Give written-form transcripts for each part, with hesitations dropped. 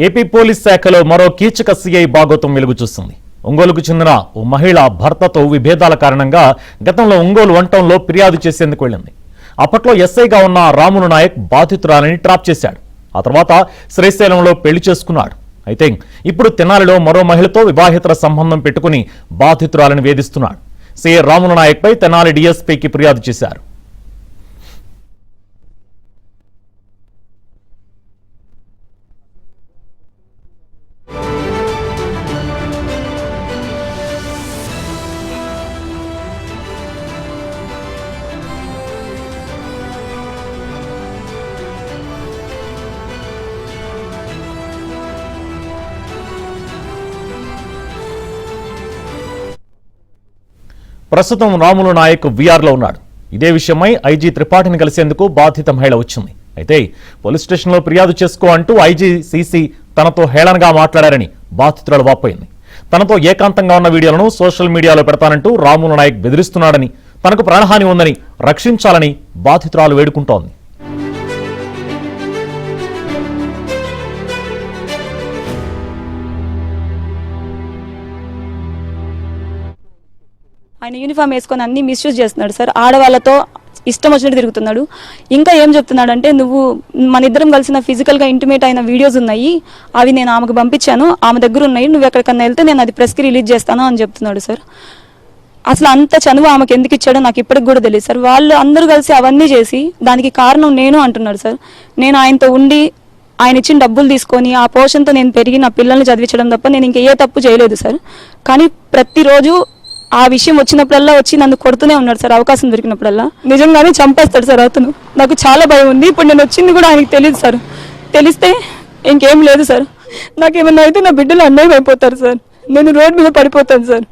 AP police శాఖలో మరో Keechaka CI బాగోతం వెలుగు చూస్తుంది. ఒంగోలుకు చెందిన ఓ మహిళ భర్తతో విభేదాల కారణంగా గతంలో ఒంగోలు వంటంలో ఫిర్యాదు చేసేందుకు వెళ్ళింది. అప్పట్లో ఎస్ఐగా ఉన్న రాములు నాయక్ బాధితురాలని ట్రాప్ చేశాడు. ఆ తర్వాత శ్రీశైలంలో పెళ్లి చేసుకున్నాడు. అయితే ఇప్పుడు తెనాలిలో మరో మహిళతో వివాహేతర సంబంధం పెట్టుకుని బాధితురాలని వేధిస్తున్నాడు. సీఐ రాములు నాయక్ పై తెనాలి డీఎస్పీకి ఫిర్యాదు చేశారు. ప్రస్తుతం రాములు నాయక్ వీఆర్లో ఉన్నాడు. ఇదే విషయమై ఐజీ త్రిపాఠిని కలిసేందుకు బాధిత మహిళ వచ్చింది. అయితే పోలీస్ స్టేషన్లో ఫిర్యాదు చేసుకో అంటూ ఐజీ సీసీ తనతో హేళనగా మాట్లాడారని బాధితురాలు వాపోయింది. తనతో ఏకాంతంగా ఉన్న వీడియోలను సోషల్ మీడియాలో పెడతానంటూ రాములు నాయక్ బెదిరిస్తున్నాడని, తనకు ప్రాణహాని ఉందని రక్షించాలని బాధితురాలు వేడుకుంటోంది. ఆయన యూనిఫామ్ వేసుకొని అన్ని మిస్యూజ్ చేస్తున్నాడు సార్. ఆడవాళ్ళతో ఇష్టం వచ్చినట్టు తిరుగుతున్నాడు. ఇంకా ఏం చెప్తున్నాడు అంటే, నువ్వు మన ఇద్దరం కలిసిన ఫిజికల్గా ఇంటిమేట్ అయిన వీడియోస్ ఉన్నాయి, అవి నేను ఆమెకు పంపించాను, ఆమె దగ్గర ఉన్నాయి, నువ్వు ఎక్కడికన్నా వెళ్తే నేను అది ప్రెస్కి రిలీజ్ చేస్తాను అని చెప్తున్నాడు సార్. అసలు అంత చనువు ఆమెకు ఎందుకు ఇచ్చాడో నాకు ఇప్పటికి కూడా తెలియదు సార్. వాళ్ళు అందరూ కలిసి అవన్నీ చేసి దానికి కారణం నేను అంటున్నాడు సార్. నేను ఆయనతో ఉండి ఆయన ఇచ్చిన డబ్బులు తీసుకొని ఆ పోషన్తో నేను పెరిగి నా పిల్లల్ని చదివించడం తప్ప నేను ఇంకా ఏ తప్పు చేయలేదు సార్. కానీ ప్రతిరోజు ఆ విషయం వచ్చినప్పుడల్లా వచ్చి నన్ను కొడుతూనే ఉన్నాడు సార్. అవకాశం దొరికినప్పుడల్లా నిజంగానే చంపేస్తాడు సార్ అతను. నాకు చాలా భయం ఉంది. ఇప్పుడు నేను వచ్చింది కూడా ఆయనకు తెలియదు సార్. తెలిస్తే ఇంకేం లేదు సార్. నాకేమన్నా అయితే నా బిడ్డలు అన్యాయం అయిపోతారు సార్. నేను రోడ్డు మీద పడిపోతాను సార్.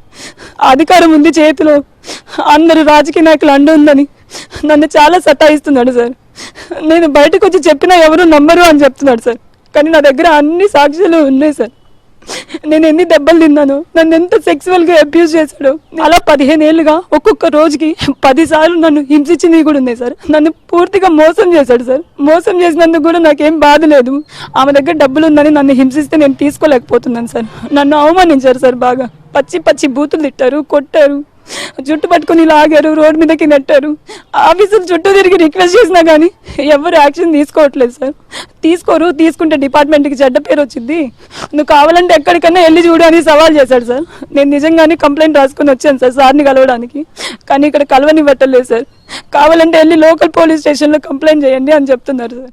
అధికారం ఉంది చేతిలో, అందరు రాజకీయ నాయకులు అండ ఉందని నన్ను చాలా సతాయిస్తున్నాడు సార్. నేను బయటకు వచ్చి చెప్పినా ఎవరు నమ్మరు అని చెప్తున్నాడు సార్. కానీ నా దగ్గర అన్ని సాక్ష్యాలు ఉన్నాయి సార్. నేను ఎన్ని దెబ్బలు తిన్నాను, నన్ను ఎంత సెక్సువల్గా అబ్యూజ్ చేశాడు. అలా 15 ఏళ్ళుగా ఒక్కొక్క రోజుకి 10 సార్లు నన్ను హింసించినవి కూడా ఉన్నాయి సార్. నన్ను పూర్తిగా మోసం చేశాడు సార్. మోసం చేసినందుకు కూడా నాకేం బాధ లేదు. ఆమె దగ్గర డబ్బులు ఉందని నన్ను హింసిస్తే నేను తీసుకోలేకపోతున్నాను సార్. నన్ను అవమానించారు సార్. బాగా పచ్చి పచ్చి బూతులు తిట్టారు, కొట్టారు, జుట్టు పట్టుకుని లాగారు, రోడ్డు మీదకి నెట్టారు. ఆఫీసులు చుట్టూ తిరిగి రిక్వెస్ట్ చేసినా కానీ ఎవరు యాక్షన్ తీసుకోవట్లేదు సార్. తీసుకోరు, తీసుకుంటే డిపార్ట్మెంట్కి చెడ్డ పేరు వచ్చింది, నువ్వు కావాలంటే ఎక్కడికైనా వెళ్ళి చూడు అని సవాల్ చేశాడు సార్. నేను నిజంగానే కంప్లైంట్ రాసుకుని వచ్చాను సార్ సార్ని కలవడానికి. కానీ ఇక్కడ కలవనివ్వట్లేదు సార్. కావాలంటే వెళ్ళి లోకల్ పోలీస్ స్టేషన్లో కంప్లైంట్ చేయండి అని చెప్తున్నారు సార్.